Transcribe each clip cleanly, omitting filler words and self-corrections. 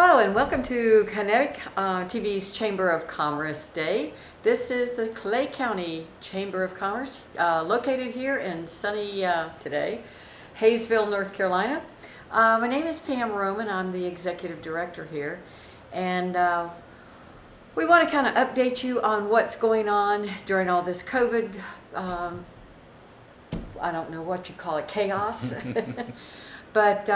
Hello and welcome to Kinetic TV's Chamber of Commerce Day. This is the Clay County Chamber of Commerce, located here in sunny, today, Hayesville, North Carolina. My name is Pam Roman. I'm the executive director here. And we want to kind of update you on what's going on during all this COVID, I don't know what you call it, chaos. But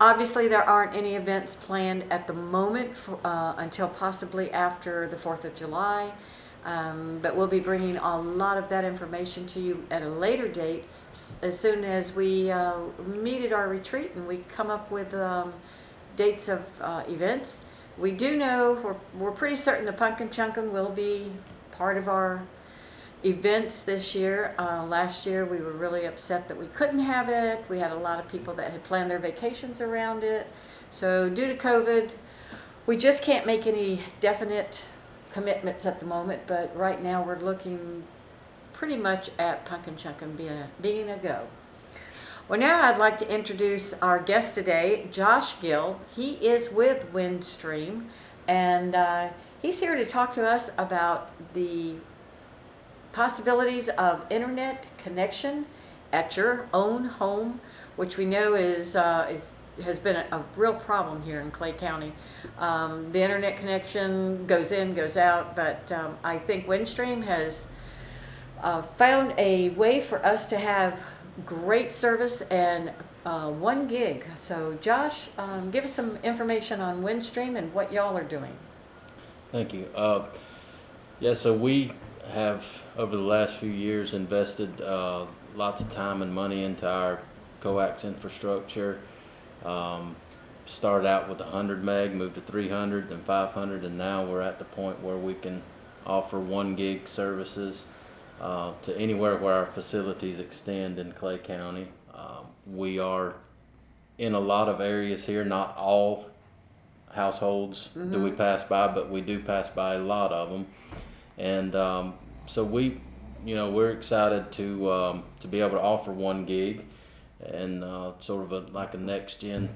obviously, there aren't any events planned at the moment until possibly after the 4th of July. But we'll be bringing a lot of that information to you at a later date as soon as we meet at our retreat and we come up with dates of events. We do know, we're pretty certain the Pumpkin Chunkin' will be part of our events this year. Last year we were really upset that we couldn't have it. We had a lot of people that had planned their vacations around it. So due to COVID, we just can't make any definite commitments at the moment, but right now we're looking pretty much at Pumpkin Chunkin' being a go. Well, now I'd like to introduce our guest today, Josh Gill. He is with Windstream, and he's here to talk to us about the possibilities of internet connection at your own home, which we know has been a real problem here in Clay County. The internet connection goes in, goes out, but I think Windstream has found a way for us to have great service and 1 gig. So Josh, give us some information on Windstream and what y'all are doing. Thank you. So we have over the last few years invested lots of time and money into our coax infrastructure. Started out with 100 meg, moved to 300, then 500, and now we're at the point where we can offer 1 gig services to anywhere where our facilities extend in Clay County. We are in a lot of areas here, not all households do we pass by, but we do pass by a lot of them. And so we're excited to be able to offer 1 gig and sort of like a next gen,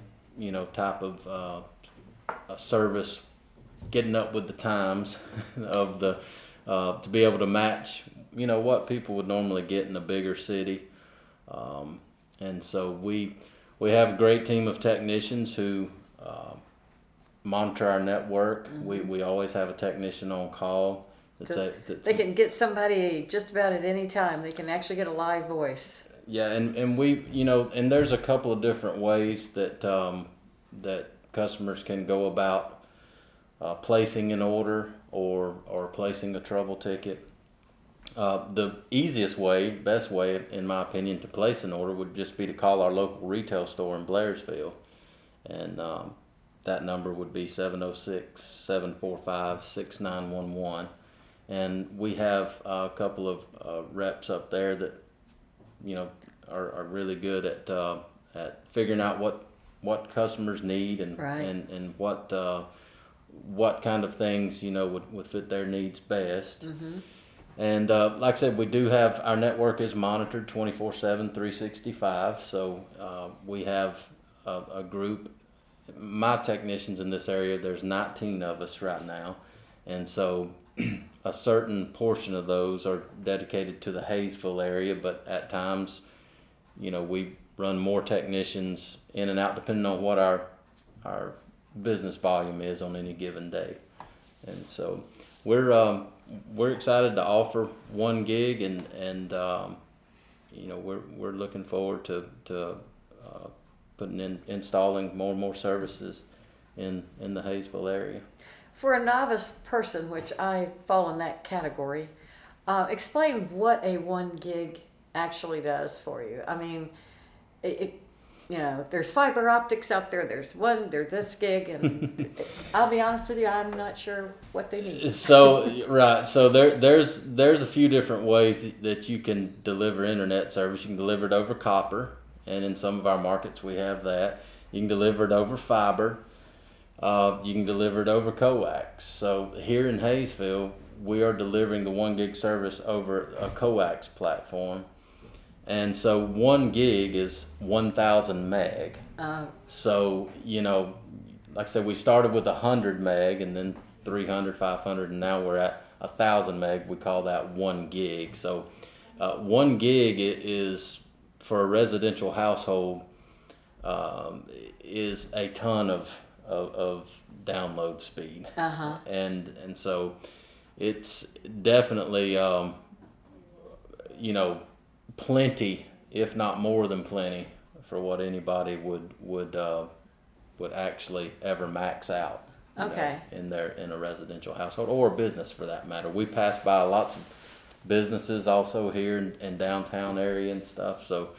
type of a service, getting up with the times of the to be able to match, what people would normally get in a bigger city. And so we have a great team of technicians who monitor our network. We always have a technician on call. So they can get somebody just about at any time. They can actually get a live voice. Yeah, and we, and there's a couple of different ways that that customers can go about placing an order or placing a trouble ticket. The easiest way, best way, in my opinion, to place an order would just be to call our local retail store in Blairsville, and that number would be 706-745-6911. And we have a couple of reps up there that, are really good at figuring out what customers need and right. and what kind of things would fit their needs best. And like I said, we do have, our network is monitored 24/7, 365. So we have a group. My technicians in this area, there's 19 of us right now, and so a certain portion of those are dedicated to the Hayesville area, but at times, we run more technicians in and out depending on what our business volume is on any given day. And so we're excited to offer 1 gig, and we're looking forward to installing more and more services in the Hayesville area. For a novice person, which I fall in that category, explain what a 1 gig actually does for you. I mean, there's fiber optics out there. There's this gig, and I'll be honest with you, I'm not sure what they mean. So right, so there's a few different ways that you can deliver internet service. You can deliver it over copper, and in some of our markets we have that. You can deliver it over fiber. You can deliver it over coax. So here in Hayesville, we are delivering the 1 gig service over a coax platform. And so 1 gig is 1,000 meg. So, like I said, we started with 100 meg and then 300, 500, and now we're at 1,000 meg. We call that 1 gig. So 1 gig is for a residential household is a ton of download speed. Uh-huh. And so it's definitely plenty, if not more than plenty, for what anybody would actually ever max out. Okay. In a residential household or a business for that matter. We pass by lots of businesses also here in downtown area and stuff. So,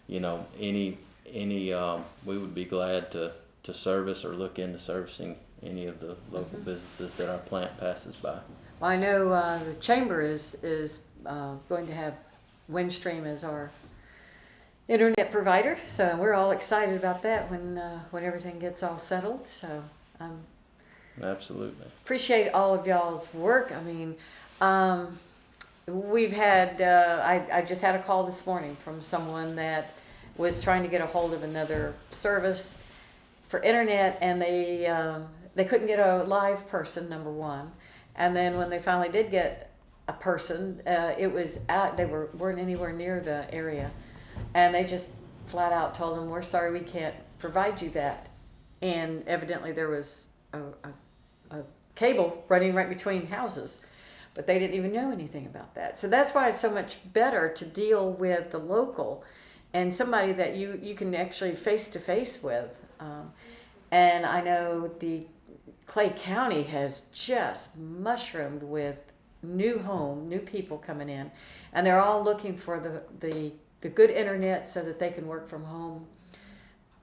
any we would be glad to service or look into servicing any of the local businesses that our plant passes by. Well, I know the chamber is going to have Windstream as our internet provider, so we're all excited about that when everything gets all settled. So Absolutely. appreciate all of y'all's work. I mean, we've had I just had a call this morning from someone that was trying to get a hold of another service for internet, and they couldn't get a live person, number one, and then when they finally did get a person, it was they weren't anywhere near the area, and they just flat out told them, "We're sorry, we can't provide you that," and evidently there was a cable running right between houses, but they didn't even know anything about that. So that's why it's so much better to deal with the local and somebody that you can actually face to face with. And I know the Clay County has just mushroomed with new people coming in, and they're all looking for the good internet so that they can work from home.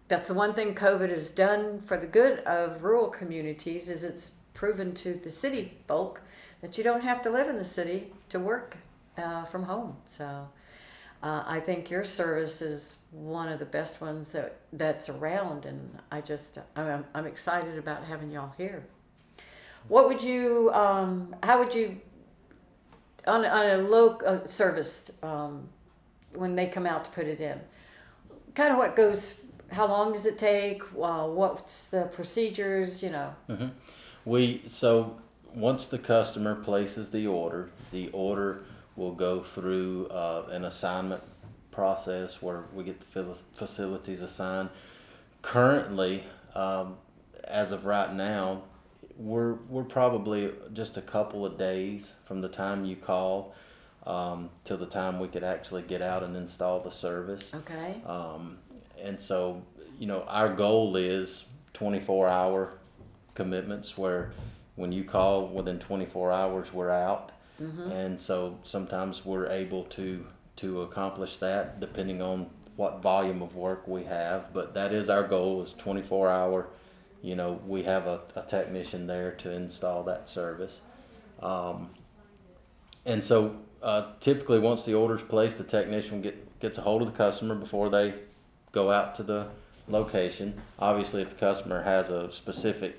That's the one thing COVID has done for the good of rural communities, is it's proven to the city folk that you don't have to live in the city to work from home. So I think your service is one of the best ones that's around, and I'm excited about having y'all here. What would you how would you on a low service when they come out to put it in, kind of what goes, how long does it take, what's the procedures, So once the customer places the order will go through an assignment process where we get the facilities assigned. Currently, as of right now, we're probably just a couple of days from the time you call till the time we could actually get out and install the service. Okay. And so, our goal is 24-hour commitments where when you call within 24 hours, we're out. Mm-hmm. And so sometimes we're able to accomplish that depending on what volume of work we have. But that is our goal, is 24-hour. We have a technician there to install that service. And so typically once the order's placed, the technician gets a hold of the customer before they go out to the location. Obviously, if the customer has a specific,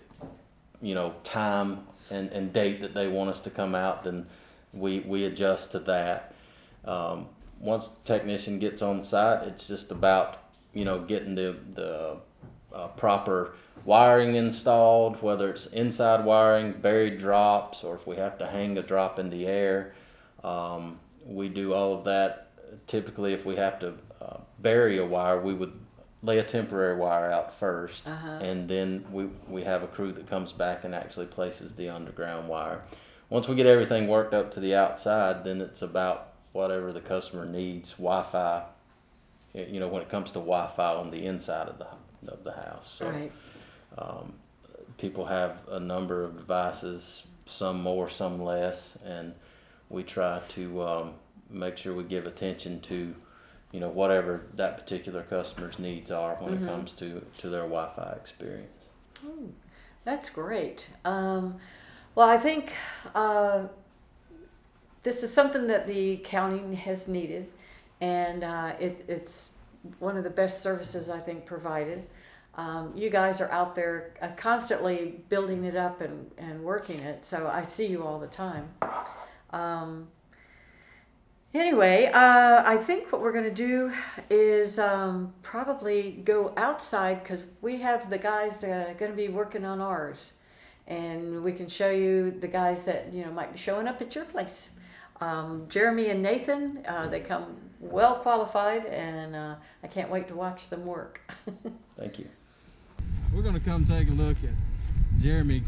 time and date that they want us to come out, then we adjust to that. Once the technician gets on site, it's just about, getting the proper wiring installed, whether it's inside wiring, buried drops, or if we have to hang a drop in the air. We do all of that. Typically, if we have to bury a wire, we would lay a temporary wire out first, and then we have a crew that comes back and actually places the underground wire. Once we get everything worked up to the outside, then it's about whatever the customer needs, Wi-Fi, when it comes to Wi-Fi on the inside of the house. So, Right. People have a number of devices, some more, some less, and we try to make sure we give attention to whatever that particular customer's needs are when it comes to their Wi-Fi experience. Oh, that's great. Well, I think this is something that the county has needed, and it's one of the best services I think provided. You guys are out there constantly building it up and working it, so I see you all the time. Anyway, I think what we're going to do is probably go outside because we have the guys going to be working on ours. And we can show you the guys that, might be showing up at your place. Jeremy and Nathan, they come well qualified, and I can't wait to watch them work. Thank you. We're going to come take a look at Jeremy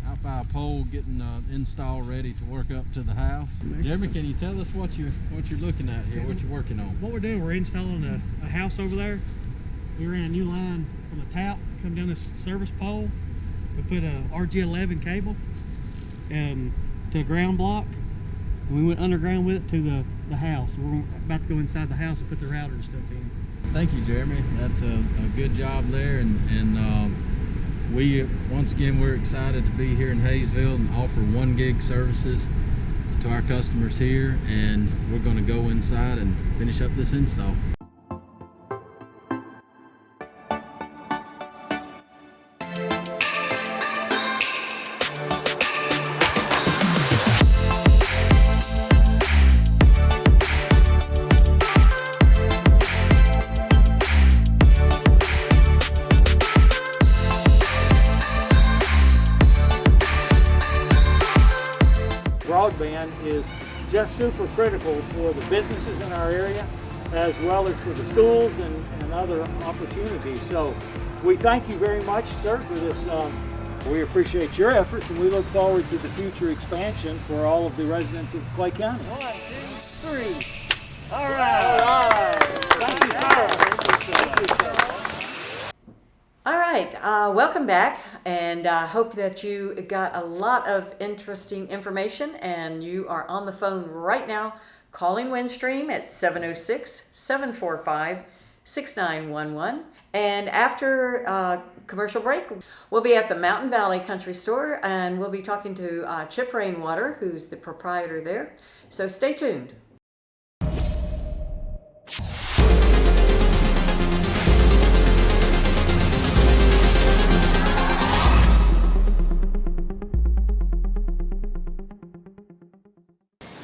out by a pole getting install ready to work up to the house. Jeremy, can you tell us what you're looking at here, what you're working on? What we're doing, we're installing a house over there. We ran a new line from the tap, come down this service pole. We put a RG11 cable to a ground block. And we went underground with it to the house. We're about to go inside the house and put the router and stuff in. Thank you, Jeremy. That's a good job there, and we once again we're excited to be here in Hayesville and offer 1 gig services to our customers here, and we're going to go inside and finish up this install. Broadband is just super critical for the businesses in our area, as well as for the schools and other opportunities. So we thank you very much, sir, for this. We appreciate your efforts, and we look forward to the future expansion for all of the residents of Clay County. 1, 2, 3. All right. Thank you, sir. Thank you, sir. All right, welcome back, and I hope that you got a lot of interesting information, and you are on the phone right now calling Windstream at 706-745-6911. And after commercial break, we'll be at the Mountain Valley Country Store, and we'll be talking to Chip Rainwater, who's the proprietor there. So stay tuned.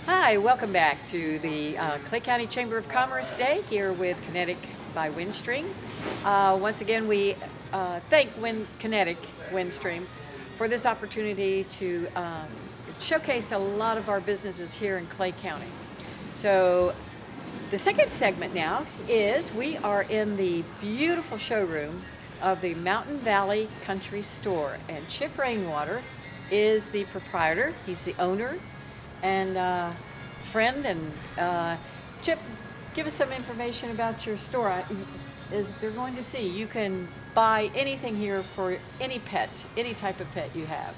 Hi, welcome back to the Clay County Chamber of Commerce Day here with Kinetic by Windstream. Once again, we thank Kinetic Windstream for this opportunity to showcase a lot of our businesses here in Clay County. So the second segment now is we are in the beautiful showroom of the Mountain Valley Country Store, and Chip Rainwater is the proprietor. He's the owner and friend. And Chip, give us some information about your store. As you're going to see, you can buy anything here for any pet, any type of pet you have.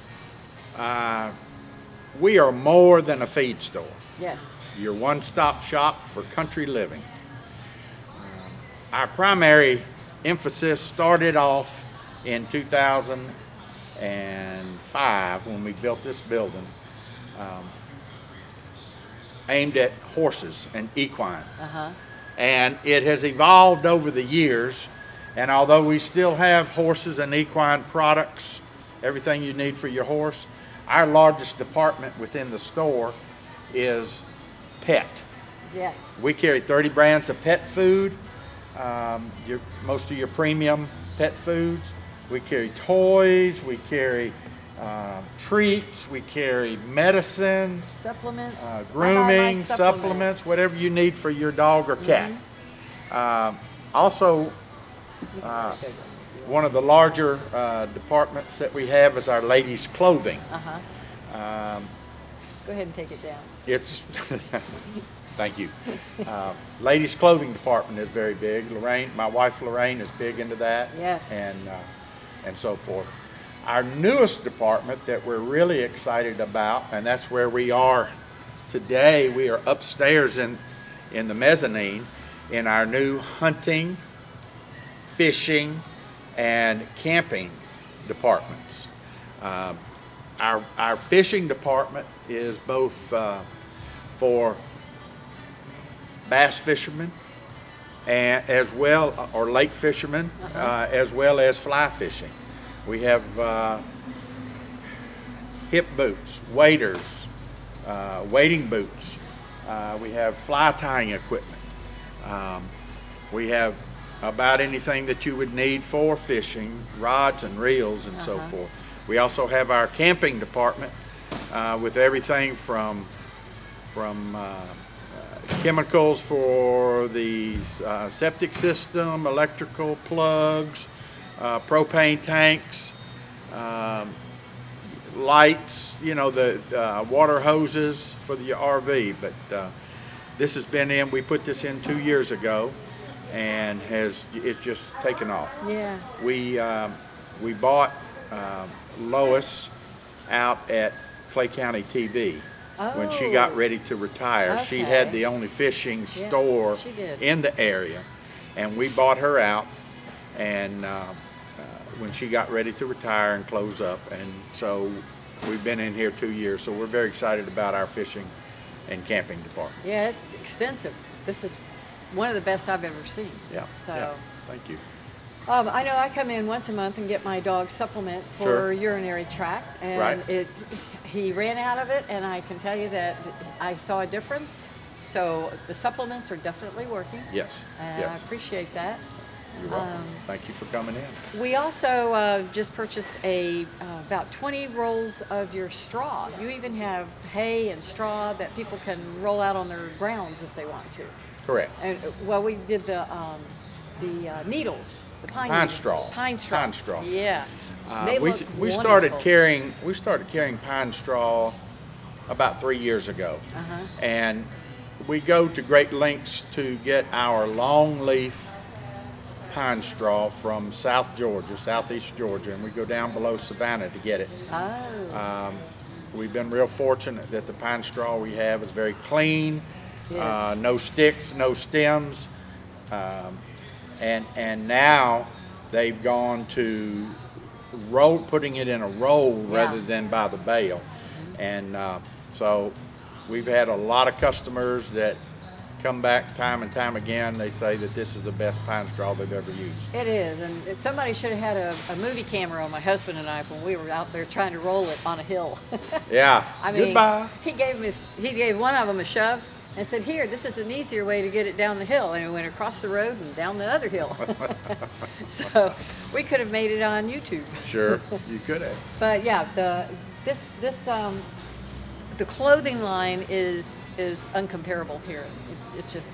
We are more than a feed store. Yes. Your one-stop shop for country living. Our primary emphasis started off in 2005 when we built this building, aimed at horses and equine. And it has evolved over the years, and although we still have horses and equine products, everything you need for your horse, our largest department within the store is pet. Yes. We carry 30 brands of pet food, most of your premium pet foods. We carry toys, we carry treats, we carry medicines, Supplements. grooming, supplements, whatever you need for your dog or cat. Also, one of the larger departments that we have is our ladies' clothing. Go ahead and take it down. It's, thank you. Ladies' clothing department is very big. Lorraine, my wife Lorraine, is big into that. Yes. And so forth. Our newest department that we're really excited about, and that's where we are today. We are upstairs in the mezzanine in our new hunting, fishing, and camping departments. Our fishing department is both for bass fishermen and as well, or lake fishermen, as well as fly fishing. We have hip boots, waders, wading boots, We have fly tying equipment. We have about anything that you would need for fishing, rods and reels and so forth. We also have our camping department with everything from chemicals for the septic system, electrical plugs, propane tanks, lights, you know, the water hoses for the RV. But this has been in, we put this in 2 years ago, and it's just taken off. Yeah. We bought Lois out at Clay County TV. When she got ready to retire, she had Okay. the only fishing store she did. in the area, and we bought her out. And when she got ready to retire and close up, and so we've been in here 2 years. So we're very excited about our fishing and camping department. Yeah, it's extensive. This is one of the best I've ever seen. Yeah. So. Yeah. Thank you. I know I come in once a month and get my dog supplement for Sure. urinary tract, and Right. he ran out of it, and I can tell you that I saw a difference. So the supplements are definitely working, Yes. and I Yes. appreciate that. You're welcome. Thank you for coming in. We also just purchased about 20 rolls of your straw. You even have hay and straw that people can roll out on their grounds if they want to. Correct. And well, we did the needles, the pine Pine needles. straw. Pine straw. Pine straw. Yeah. They We look started wonderful. carrying pine straw about 3 years ago, Uh-huh. and we go to great lengths to get our longleaf pine straw from southeast Georgia, and we go down below Savannah to get it. Oh. We've been real fortunate that the pine straw we have is very clean, Yes. no sticks, no stems, and now they've gone to putting it in a roll Yeah. rather than by the bale, and so we've had a lot of customers that come back time and time again. They say that this is the best pine straw they've ever used. It is, and somebody should have had a movie camera on my husband and I when we were out there trying to roll it on a hill. Yeah. I mean, Goodbye. he gave one of them a shove and said, "Here, this is an easier way to get it down the hill," and it went across the road and down the other hill. So we could have made it on YouTube. Sure, you could have. But yeah, the clothing line is uncomparable here. It's just,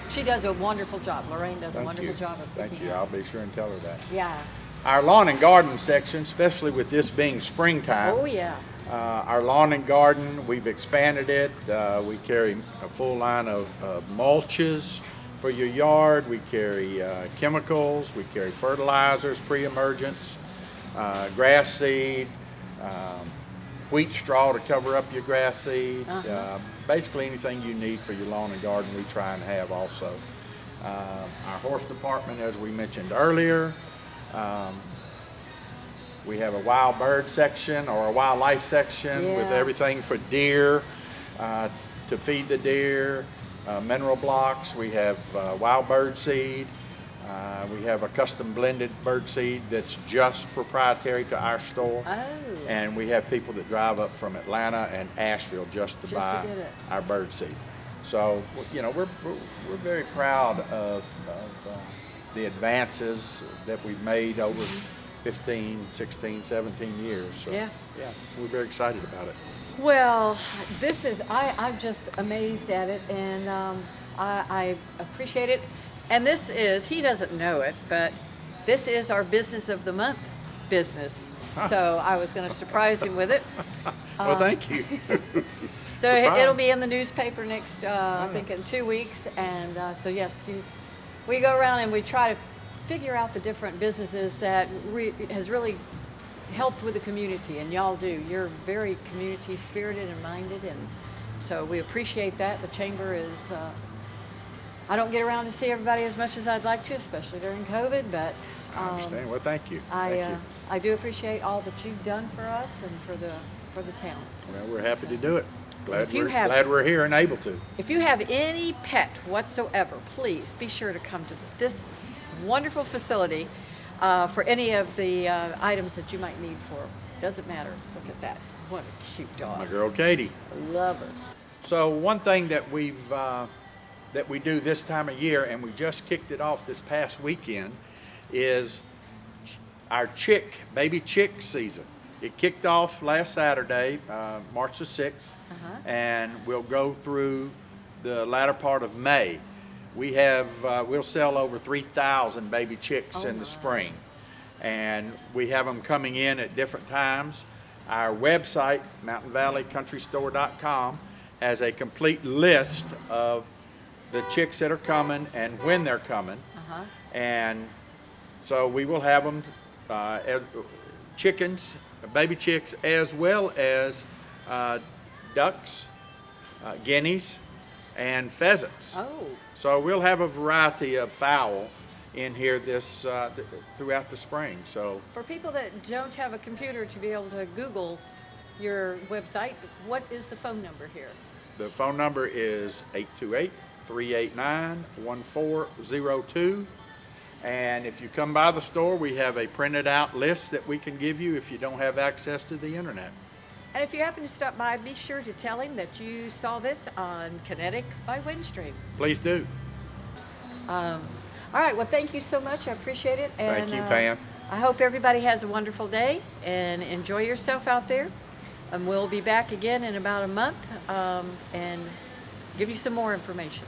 she does a wonderful job. Lorraine does a Thank wonderful you. job of Thank picking you. out. I'll be sure and tell her that. Yeah. Our lawn and garden section, especially with this being springtime. Oh yeah. Our lawn and garden, we've expanded it. We carry a full line of mulches for your yard. We carry chemicals. We carry fertilizers, pre-emergents, grass seed, wheat straw to cover up your grass seed. Basically anything you need for your lawn and garden, we try and have also. Our horse department, as we mentioned earlier. We have a wild bird section or a wildlife section with Yeah. everything for deer, to feed the deer, mineral blocks. We have wild bird seed. We have a custom blended bird seed that's just proprietary to our store. Oh. And we have people that drive up from Atlanta and Asheville just to Just to buy get it. our bird seed. So, you know, we're very proud of the advances that we've made over 15, 16, 17 years. So, Yeah. yeah, we're very excited about it. Well, I'm just amazed at it, and I appreciate it. And this is, he doesn't know it, but this is our business of the month business. So I was going to surprise him with it. Well, thank you. So Surprise. it'll be in the newspaper next, I think in 2 weeks. And so yes, we go around and we try to figure out the different businesses that has really helped with the community, and y'all do. You're very community spirited and minded, and so we appreciate that. The chamber is, I don't get around to see everybody as much as I'd like to, especially during COVID, but I understand. Well, thank you. Thank you. I do appreciate all that you've done for us and for the town. Well, we're happy to do it. If you have- Glad we're here and able to. If you have any pet whatsoever, please be sure to come to this wonderful facility for any of the items that you might need for. Doesn't matter. Look at that. What a cute My dog. girl Katie. Love her. So one thing that we do this time of year, and we just kicked it off this past weekend, is our baby chick season. It kicked off last Saturday, March the 6th, and we'll go through the latter part of May. We'll sell over 3,000 baby chicks in the spring, and we have them coming in at different times. Our website, mountainvalleycountrystore.com, has a complete list of the chicks that are coming and when they're coming. And so we will have them, chickens, baby chicks, as well as ducks, guineas, and pheasants. Oh, So we'll have a variety of fowl in here throughout the spring. So for people that don't have a computer to be able to Google your website, what is the phone number here? the phone number is 828-389-1402. And if you come by the store, we have a printed out list that we can give you if you don't have access to the internet. And if you happen to stop by, be sure to tell him that you saw this on Kinetic by Windstream. Please do. All right, well, thank you so much. I appreciate it. Thank you, Pam. I hope everybody has a wonderful day and enjoy yourself out there. And we'll be back again in about a month and give you some more information.